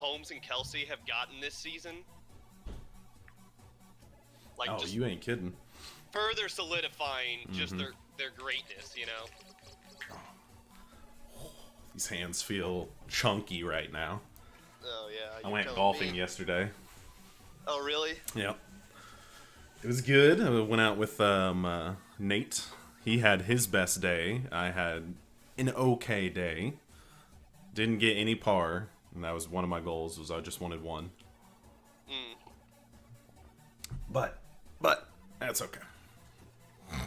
Holmes and Kelsey have gotten this season. Like, Oh, just you ain't kidding. further solidifying just their greatness, you know? These hands feel chunky right now. Oh, yeah. I went golfing yesterday. Oh, really? Yep. It was good. I went out with Nate. He had his best day. I had an okay day. Didn't get any par, and that was one of my goals. Was I just wanted one. But that's okay. All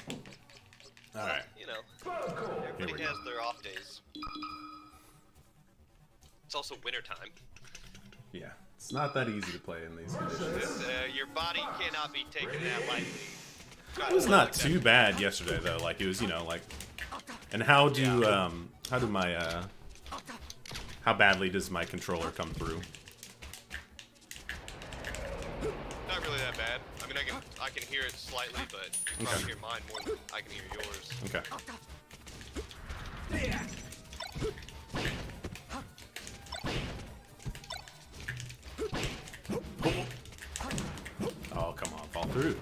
right. You know, everybody has their off days. It's also wintertime. Yeah, it's not that easy to play in these conditions. Your body cannot be taken that lightly. It was not too bad yesterday though. Like it was, like. And how badly does my controller come through? Not really that bad. I mean, I can hear it slightly, but you can probably hear mine more than I can hear yours. Okay. Oh, come on, fall through.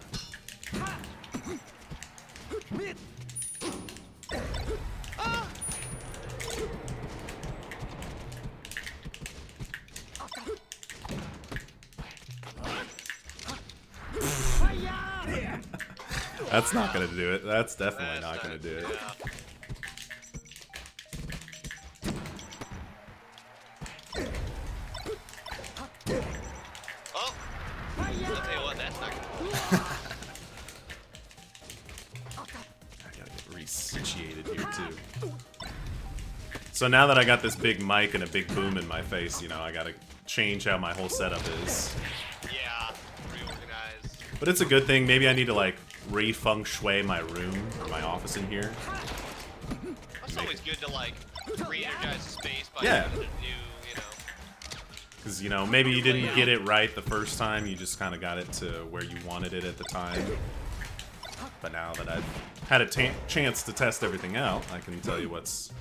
That's not gonna do it. That's definitely not gonna do it. Yeah. Oh! I'll tell you what, that's not gonna I gotta get resituated here too. So now that I got this big mic and a big boom in my face, I gotta change how my whole setup is. Yeah, reorganize. But it's a good thing. Maybe I need to like re-feng shui my room or my office in here. It's always good to like re-energize the space by Yeah. using a new, Because, maybe you didn't get it right the first time. You just kind of got it to where you wanted it at the time. But now that I've had a chance to test everything out, I can tell you what's...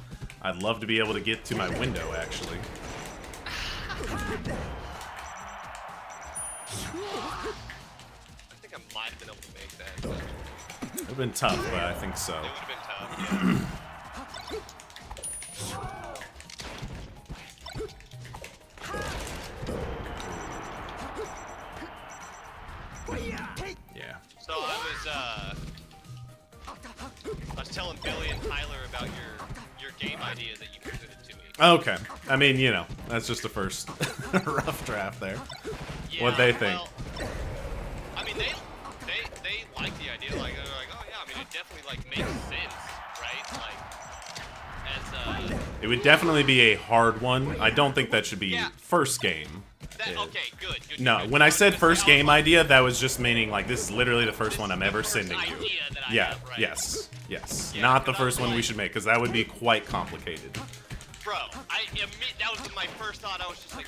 I'd love to be able to get to my window, actually. I think I might have been able to make that. But It would have been tough, but I think so. it would have been tough, Yeah. So I was telling Billy and Tyler about your game idea that you presented to me. Okay. I mean, that's just the first rough draft there. Yeah, What they think. Well, I mean, they like the idea. Like they're like, oh yeah. I mean, it definitely like makes sense, right? Like as It would definitely be a hard one. I don't think that should be first game. okay, good. No, good. when I said was first gonna say, game idea, that was just meaning like this is literally the first one I'm ever first sending you. idea that I Yeah, have, right? yes. Yeah, Not the because I was first one we like- should make, because that would be quite complicated. Bro, that was my first thought. I was just like,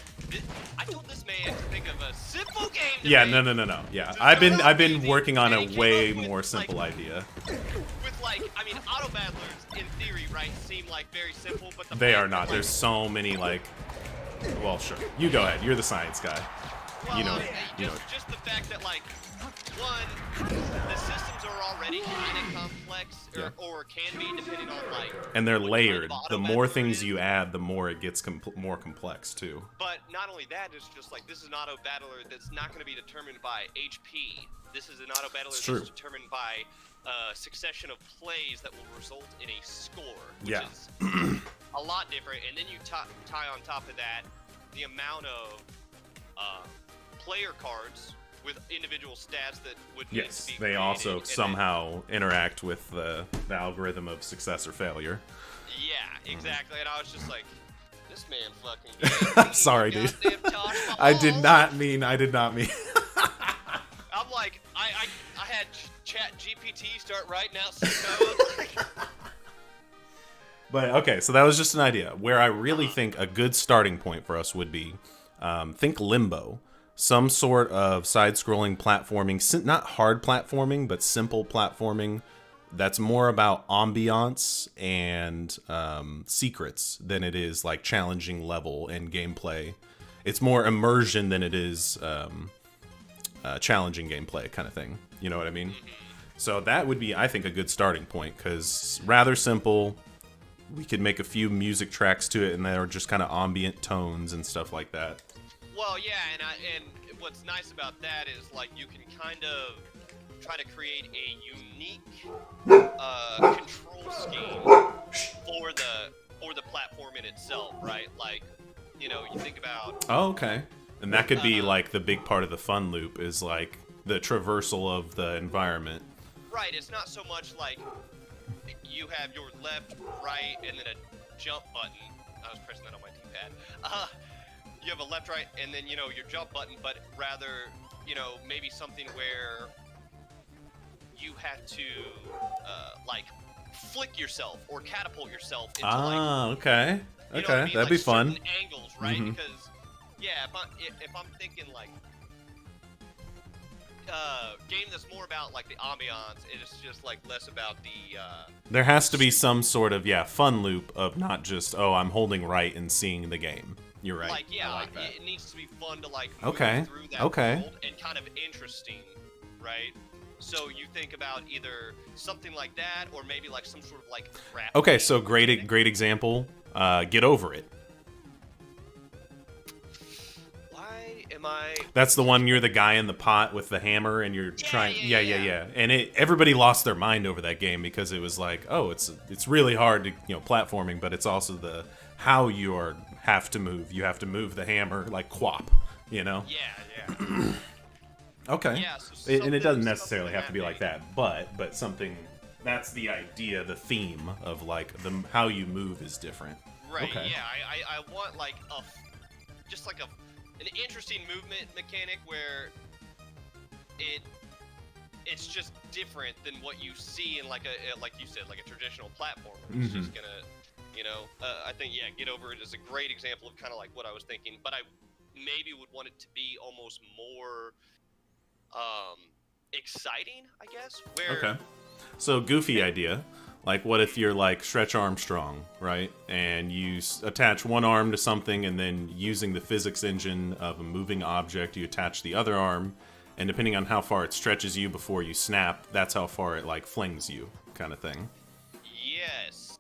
I told this man to think of a simple game. To Yeah, make no. Yeah, Just I've start been off easy, working on and a he came way up with, more like, simple idea. With like, I mean, auto battlers in theory, right, seem like very simple, but They are fact not. that, There's so many like. Well, sure. You go ahead. You're the science guy. well, You know. just the fact that like, one, the systems are already kind of complex, or can be depending on like. And they're what kind layered. of auto The more battler things is. you add, the more it gets more complex too. But not only that, it's just like this is an auto battler that's not going to be determined by HP. This is an auto battler It's true. that's determined by a succession of plays that will result in a score, which Yeah. is a lot different. And then you tie on top of that the amount of player cards with individual stats that would need Yes, to be they created, also and then- somehow interact with the algorithm of success or failure. Yeah, exactly. And I was just like, this man fucking. Sorry, dude. Goddamn Taj I did Mahal. not mean. I'm like, I had Chat GPT start writing out some code. But okay, so that was just an idea. Where I really think a good starting point for us would be, think Limbo. Some sort of side-scrolling platforming, not hard platforming, but simple platforming that's more about ambiance and secrets than it is like challenging level and gameplay. it's more immersion than it is challenging gameplay kind of thing. You know what I mean? So that would be, I think, a good starting point, because rather simple. We could make a few music tracks to it, and they're just kind of ambient tones and stuff like that. Well, yeah, and what's nice about that is like you can kind of try to create a unique control scheme for the platform in itself, right? Like, you know, you think about. Oh, okay. And that could be like the big part of the fun loop is like the traversal of the environment. Right. It's not so much like you have your left, right, and then a jump button. I was pressing that on my D-pad. You have a left, right, and then, you know, your jump button, but rather, you know, maybe something where you have to, like, flick yourself or catapult yourself into, okay. You know Okay, what I mean? that'd Like be fun. certain angles, right? Mhm. Because, yeah, if I'm thinking, like, game that's more about, like, the ambiance, it's just, like, less about the, There has to be some sort of, fun loop of not just, oh, I'm holding right and seeing the game. You're right. Like, yeah, I like that. it needs to be fun to, like, move Okay, through that okay. world and kind of interesting, right? So you think about either something like that or maybe, like, some sort of, like, rap. Okay, so great example. Get Over It. Why am I... That's the one, you're the guy in the pot with the hammer and you're trying. Yeah. And everybody lost their mind over that game because it was like, oh, it's really hard to, platforming, but it's also the how you have to move. You have to move the hammer like quap, Yeah. Okay. Yeah, so And it doesn't something necessarily have to be that like that, but something. That's the idea, the theme of like how you move is different. Right. Okay. Yeah. I want like an interesting movement mechanic where it's just different than what you see in like you said, like a traditional platformer. It's just gonna, I think Get Over It is a great example of kind of like what I was thinking, but I maybe would want it to be almost more exciting, I guess. Okay. So goofy idea. Like, what if you're like Stretch Armstrong, right? And you attach one arm to something, and then using the physics engine of a moving object, you attach the other arm, and depending on how far it stretches you before you snap, that's how far it like flings you, kind of thing. Yes.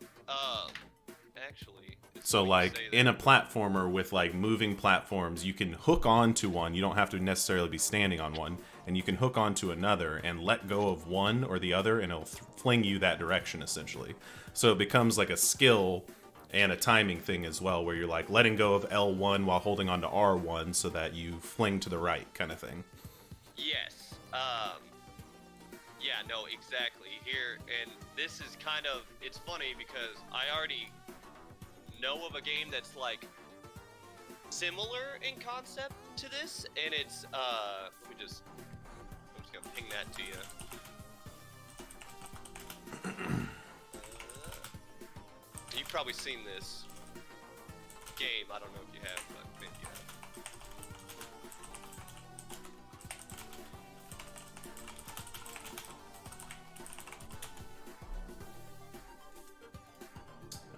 Actually. So like in a platformer with like moving platforms, you can hook onto one. You don't have to necessarily be standing on one, and you can hook onto another and let go of one or the other, and it'll fling you that direction essentially. So it becomes like a skill and a timing thing as well, where you're like letting go of L1 while holding onto R1 so that you fling to the right, kind of thing. Yes. Yeah, no, exactly. Here, and this is kind of, it's funny because I already know of a game that's like similar in concept to this, and it's I'm just gonna ping that to you. You've probably seen this game. I don't know if you have, but maybe you have.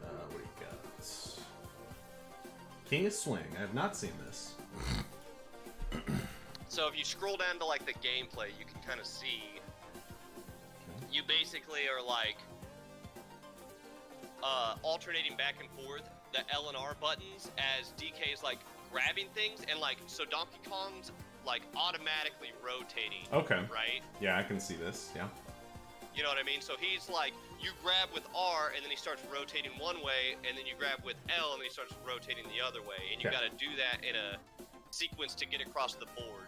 What do you got? King of Swing. I have not seen this. So if you scroll down to like the gameplay, you can kind of see. You basically are like alternating back and forth the L and R buttons as DK is like grabbing things, and like so Donkey Kong's like automatically rotating. Okay. Right? Yeah, I can see this. Yeah. You know what I mean? So he's like, you grab with R, and then he starts rotating one way, and then you grab with L, and then he starts rotating the other way, and you got to do that in a sequence to get across the board,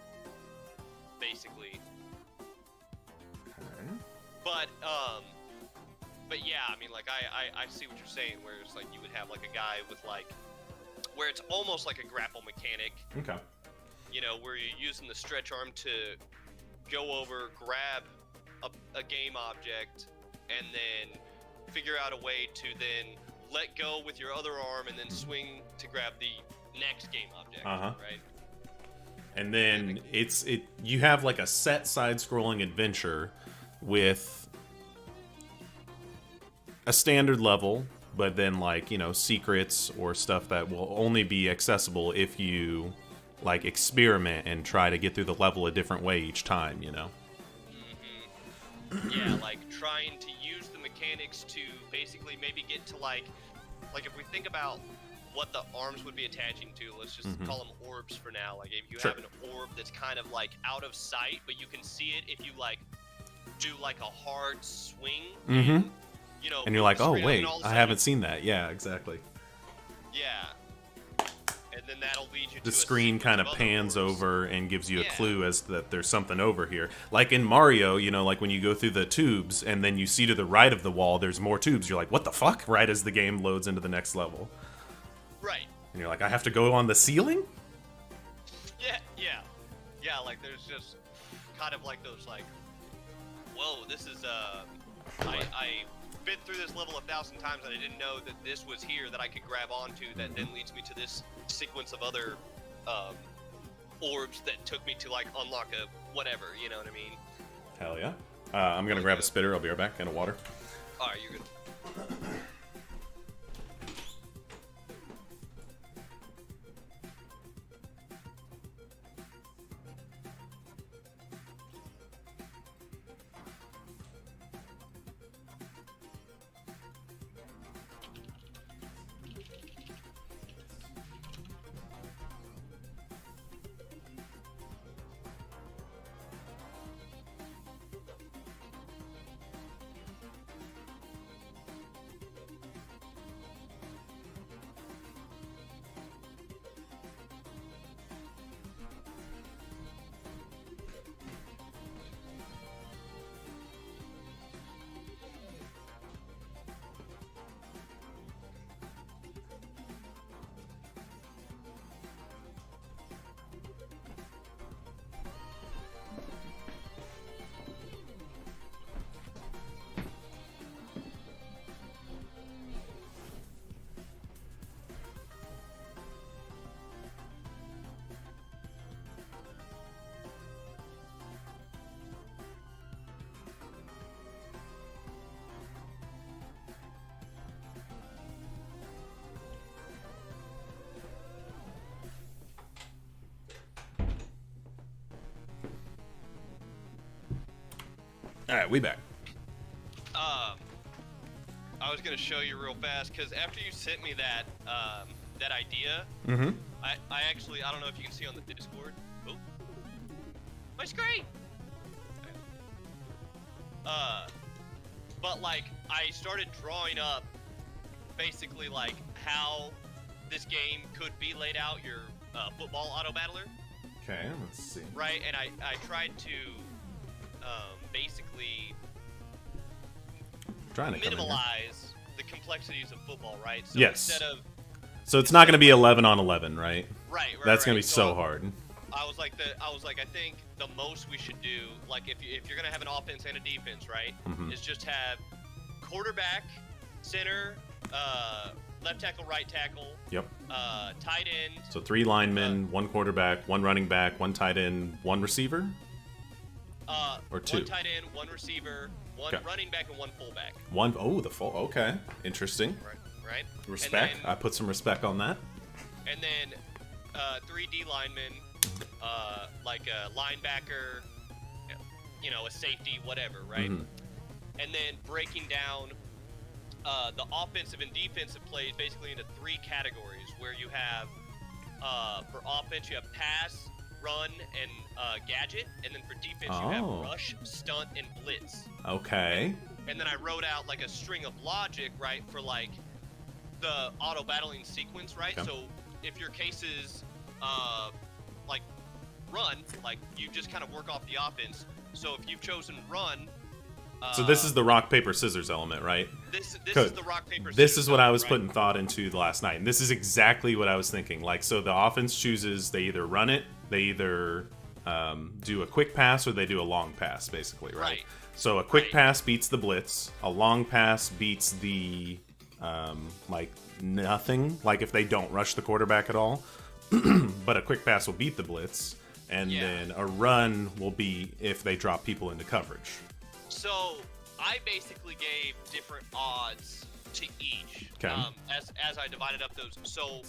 basically. Okay. But yeah, I mean, like, I see what you're saying, where it's like you would have, like, a guy with, like, where it's almost like a grapple mechanic. Okay. You know, where you're using the stretch arm to go over, grab a game object, and then figure out a way to then let go with your other arm and then swing to grab the next game object, right? And then you have like a set side-scrolling adventure with a standard level, but then like, secrets or stuff that will only be accessible if you like experiment and try to get through the level a different way each time, you know. Yeah, like trying to use the mechanics to basically maybe get to like if we think about what the arms would be attaching to, let's just call them orbs for now. Like if you have an orb that's kind of like out of sight, but you can see it if you like do like a hard swing, and, you know, and you're like, oh wait, I sudden, haven't seen that. Yeah, exactly. Yeah. And then that'll lead you to The a screen sequence kind of other pans orbs. over and gives you a Yeah. clue as that there's something over here. Like in Mario, you know, like when you go through the tubes and then you see to the right of the wall there's more tubes. You're like, what the fuck? Right as the game loads into the next level. Right. And you're like, I have to go on the ceiling? Yeah, like there's just kind of like those like, whoa, this is I've been through this level 1,000 times and I didn't know that this was here that I could grab onto that then leads me to this sequence of other orbs that took me to like unlock a whatever, you know what I mean? Hell yeah. I'm gonna grab a spitter. I'll be right back. And a water. Alright, you're good. All right, we back. I was gonna show you real fast because after you sent me that that idea, I actually I don't know if you can see on the Discord. Oh, my screen. But like I started drawing up basically like how this game could be laid out. Your football auto battler. Okay, let's see. Right, and I tried to basically Trying to minimize the complexities of football, right? So yes. instead of So it's not going to be 11 on 11, right? right, That's going to be so so hard. I was like I think the most we should do, like if you're gonna have an offense and a defense, right, is just have quarterback, center, left tackle, right tackle, Yep. tight end. So 3 linemen, 1 quarterback, 1 running back, 1 tight end, 1 receiver? Or 2? 1 tight end, 1 receiver, 1 running back, and 1 fullback. 1, oh, the full, okay. Interesting. Right. Respect. And then, I put some respect on that. And then 3 D linemen, like a linebacker, you know, a safety, whatever, right? And then breaking down the offensive and defensive plays basically into 3 categories, where you have for offense you have pass, run, and gadget, and then for defense you have rush, stunt, and blitz. Okay. And then I wrote out like a string of logic, right, for like the auto battling sequence, right? Okay. So if your case is like run, like you just kind of work off the offense. So if you've chosen run, so this is the rock paper scissors element, right? This is the rock paper scissors. This is what I was right? putting thought into last night, and this is exactly what I was thinking. Like, so the offense chooses, they either run it, they either do a quick pass, or they do a long pass, basically, right? So a quick pass beats the blitz, a long pass beats the like nothing, like if they don't rush the quarterback at all. But a quick pass will beat the blitz, and then a run will be if they drop people into coverage. So I basically gave different odds to each as I divided up those. So